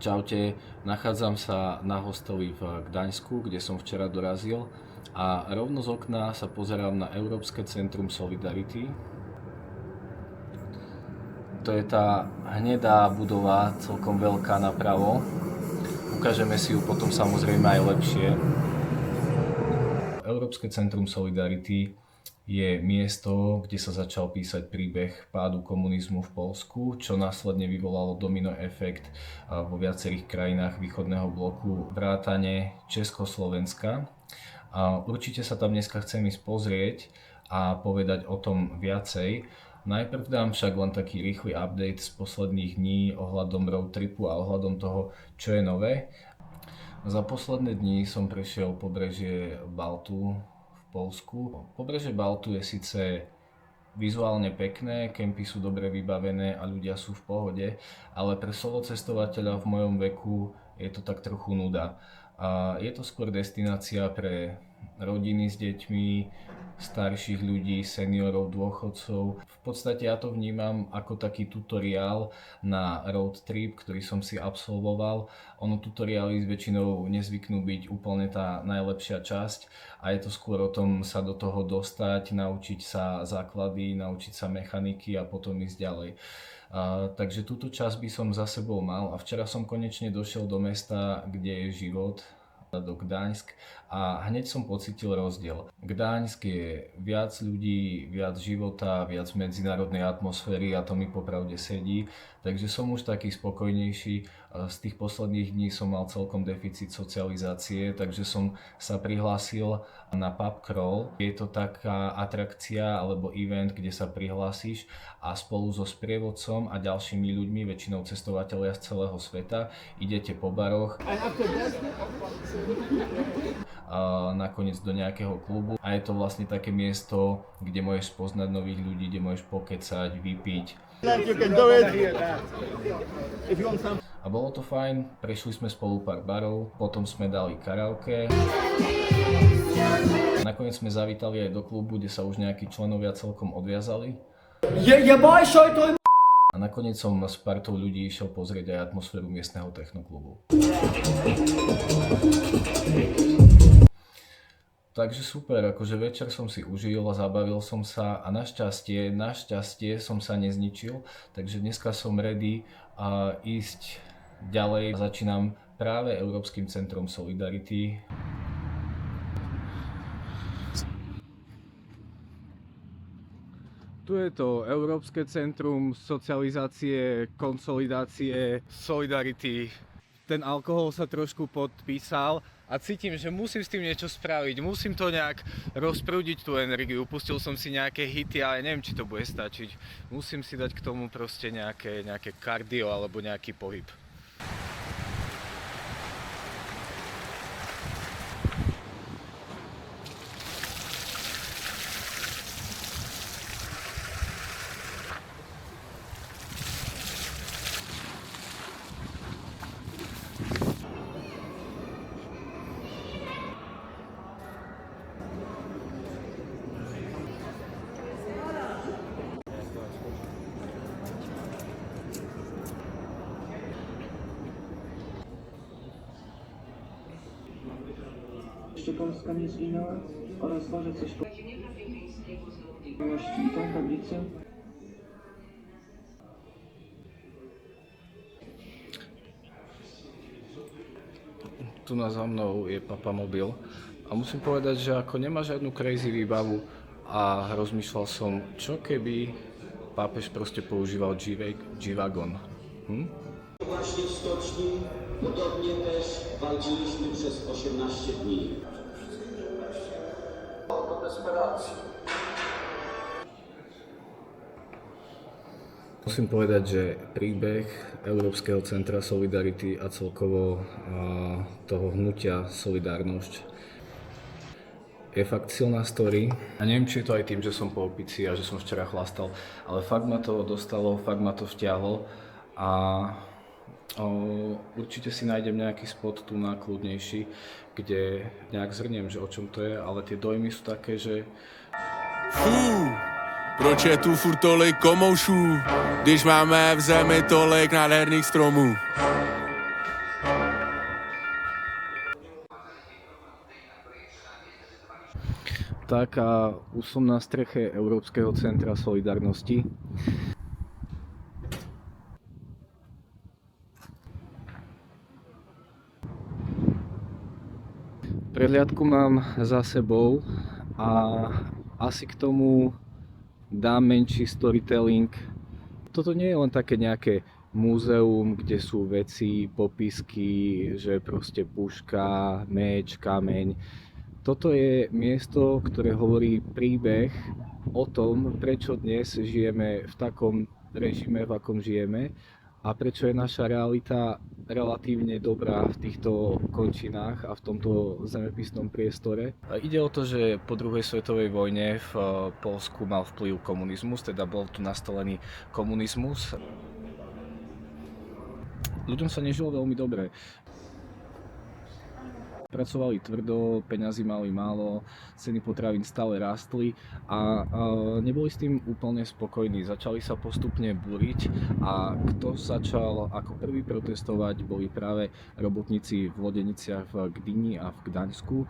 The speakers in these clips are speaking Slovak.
Čaute, nachádzam sa na hosteli v Gdaňsku, kde som včera dorazil a rovno z okna sa pozerám na Európske centrum Solidarity. To je tá hnedá budova, celkom veľká napravo. Ukážeme si ju potom samozrejme aj lepšie. Európske centrum Solidarity je miesto, kde sa začal písať príbeh pádu komunizmu v Poľsku, čo následne vyvolalo domino efekt vo viacerých krajinách východného bloku, vrátane Československa. Určite sa tam dneska chcem ísť pozrieť a povedať o tom viacej. Najprv dám však len taký rýchly update z posledných dní ohľadom road tripu a ohľadom toho, čo je nové. Za posledné dni som prešiel pobrežie Baltu v Poľsku. Pobrežie Baltu je síce vizuálne pekné, kempy sú dobre vybavené a ľudia sú v pohode, ale pre solo cestovateľa v mojom veku je to tak trochu nuda. A je to skôr destinácia pre rodiny s deťmi, starších ľudí, seniorov, dôchodcov. V podstate ja to vnímam ako taký tutoriál na road trip, ktorý som si absolvoval. Ono tutoriály väčšinou nezvyknú byť úplne tá najlepšia časť a je to skôr o tom sa do toho dostať, naučiť sa základy, naučiť sa mechaniky a potom ísť ďalej. Takže túto časť by som za sebou mal a včera som konečne došiel do mesta, kde je život, do Gdaňsk a hneď som pocítil rozdiel. Gdaňsk je viac ľudí, viac života, viac medzinárodnej atmosféry a to mi popravde sedí, takže som už taký spokojnejší. Z tých posledných dní som mal celkom deficit socializácie, takže som sa prihlásil na pub crawl. Je to taká atrakcia alebo event, kde sa prihlásíš a spolu so sprievodcom a ďalšími ľuďmi, väčšinou cestovateľia z celého sveta, idete po baroch nakoniec do nejakého klubu a je to vlastne také miesto, kde môžeš spoznať nových ľudí, kde môžeš pokecať, vypiť. A bolo to fajn, prešli sme spolu pár barov, potom sme dali karaoke. Nakoniec sme zavítali aj do klubu, kde sa už nejakí členovia celkom odviazali. A nakoniec som s partou ľudí išiel pozrieť aj atmosféru miestneho technoklubu. Takže super, akože večer som si užil a zabavil som sa a našťastie som sa nezničil, takže dneska som ready ísť ďalej. Začínam práve Európskym centrom Solidarity. Tu je to Európske centrum socializácie, konsolidácie, Solidarity. Ten alkohol sa trošku podpísal a cítim, že musím s tým niečo spraviť, musím to nejak rozprúdiť tú energiu. Pustil som si nejaké hity, ale neviem, či to bude stačiť. Musím si dať k tomu proste nejaké kardio alebo nejaký pohyb. Polska nie zginęła oraz dworzec szkolności i tą tablicę. Tu za mnou je papamobil a musím povedať, že ako nemá žiadnu crazy výbavu a rozmýšľal som, čo keby pápež proste používal G-Wagon. Właśnie w stoczni, podobnie też walczyliśmy przez 18 dni. Do desperacji. Musím povedať, že príbeh Európskeho centra Solidarity a celkovo toho hnutia Solidárnosť je fakt silná story. A neviem, či je to aj tým, že som po opici a že som včera chlastal, ale fakt ma to dostalo, fakt ma to vtiahlo a určite si nájdem nejaký spot tu na kľudnejší, kde nejak zhrniem, že o čom to je, ale tie dojmy sú také, že Proč je tu furt tolik komoušů, když máme v zemi tolik nádherných stromů? Tak a už som na streche Európskeho centra Solidarnosti. Prehliadku mám za sebou a asi k tomu dám menší storytelling. Toto nie je len také nejaké múzeum, kde sú veci, popisky, že proste puška, meč, kameň. Toto je miesto, ktoré hovorí príbeh o tom, prečo dnes žijeme v takom režime, v akom žijeme a prečo je naša realita relatívne dobrá v týchto končinách a v tomto zemepisnom priestore. Ide o to, že po druhej svetovej vojne v Poľsku mal vplyv komunizmus, teda bol tu nastolený komunizmus. Ľuďom sa nežilo veľmi dobre. Pracovali tvrdo, peňazí mali málo, ceny potravín stále rástli a neboli s tým úplne spokojní. Začali sa postupne búriť a kto začal ako prvý protestovať, boli práve robotníci v lodeniciach v Gdyni a v Gdaňsku.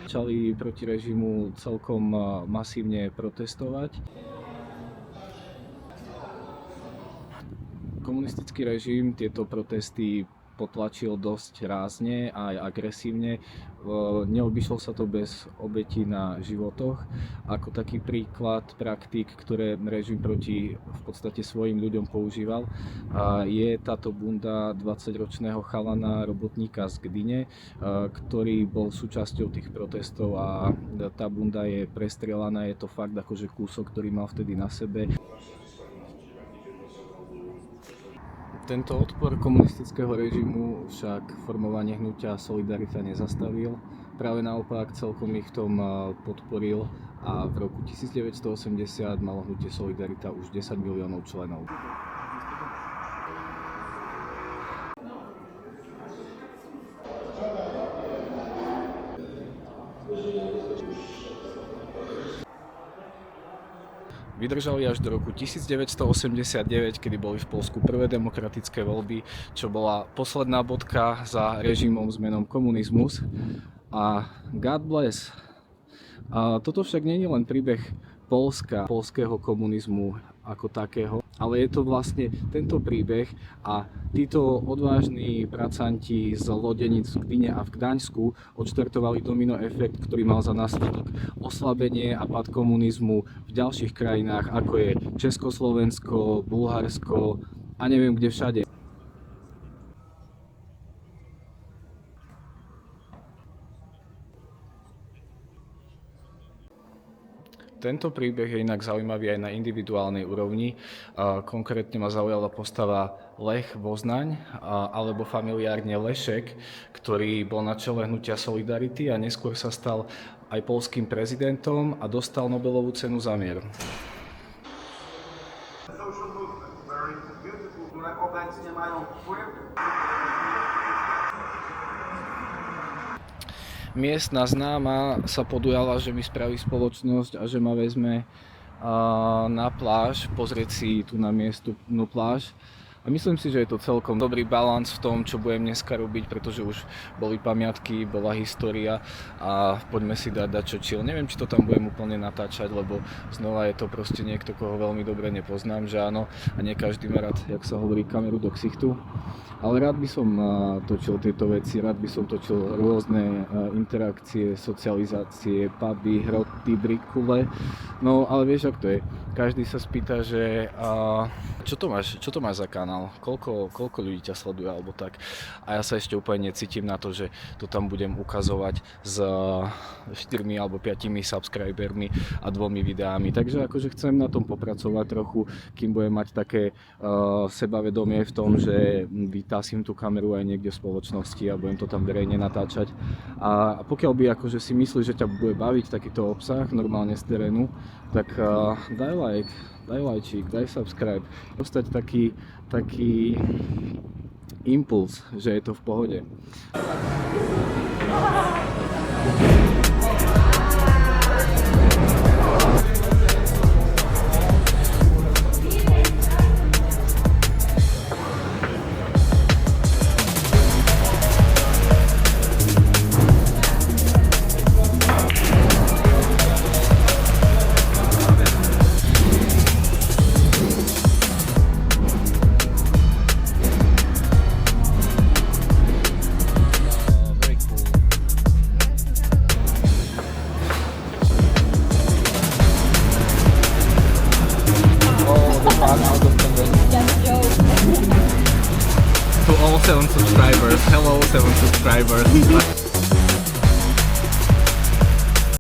Začali proti režimu celkom masívne protestovať. Komunistický režim tieto protesty potlačil dosť rázne a aj agresívne. Neobyšlo sa to bez obetí na životoch. Ako taký príklad praktík, ktoré režim proti v podstate svojim ľuďom používal, je táto bunda 20-ročného chalana robotníka z Gdyne, ktorý bol súčasťou tých protestov a tá bunda je prestrelaná. Je to fakt akože kúsok, ktorý mal vtedy na sebe. Tento odpor komunistického režimu však formovanie hnutia Solidarita nezastavil. Práve naopak celkom ich v tom podporil a v roku 1980 malo hnutie Solidarita už 10 miliónov členov. Vydržali až do roku 1989, kedy boli v Poľsku prvé demokratické voľby, čo bola posledná bodka za režimom s menom komunizmus. A God bless. A toto však nie je len príbeh Poľska, poľského komunizmu ako takého, ale je to vlastne tento príbeh a títo odvážni pracanti z lodenic v Gdyne a v Gdaňsku odštartovali domino efekt, ktorý mal za následok oslabenie a pád komunizmu v ďalších krajinách, ako je Československo, Bulharsko a neviem kde všade. Tento príbeh je inak zaujímavý aj na individuálnej úrovni. Konkrétne ma zaujala postava Lech Voznaň alebo familiárne Lešek, ktorý bol na čele hnutia Solidarity a neskôr sa stal aj poľským prezidentom a dostal Nobelovú cenu za mier. Miestna známa sa podujala, že mi spraví spoločnosť a že ma vezme na pláž, pozrieť si tu na miestnú pláž. A myslím si, že je to celkom dobrý balans v tom, čo budem dneska robiť, pretože už boli pamiatky, bola história a poďme si dať čo chill. Neviem, či to tam budem úplne natáčať, lebo znova je to proste niekto, koho veľmi dobre nepoznám, že áno, a nie každý má rád, jak sa hovorí, kameru do ksichtu. Ale rád by som točil tieto veci, rád by som točil rôzne interakcie, socializácie, puby, hroty, brikule. No ale vieš, ak to je. Každý sa spýta, že čo to máš za kanál? Koľko ľudí ťa sleduje alebo tak? A ja sa ešte úplne necítim na to, že to tam budem ukazovať s 4 alebo 5 subscribermi a 2 videami. Takže akože chcem na tom popracovať trochu, kým budem mať také sebavedomie v tom, že vytasím tú kameru aj niekde v spoločnosti a budem to tam verejne natáčať. A pokiaľ by akože si myslíš, že ťa bude baviť takýto obsah normálne z terénu, tak daj like, daj lajčík, daj subscribe. Dostať taký impuls, že je to v pohode. 7 subscribers. Hello 7 subscribers.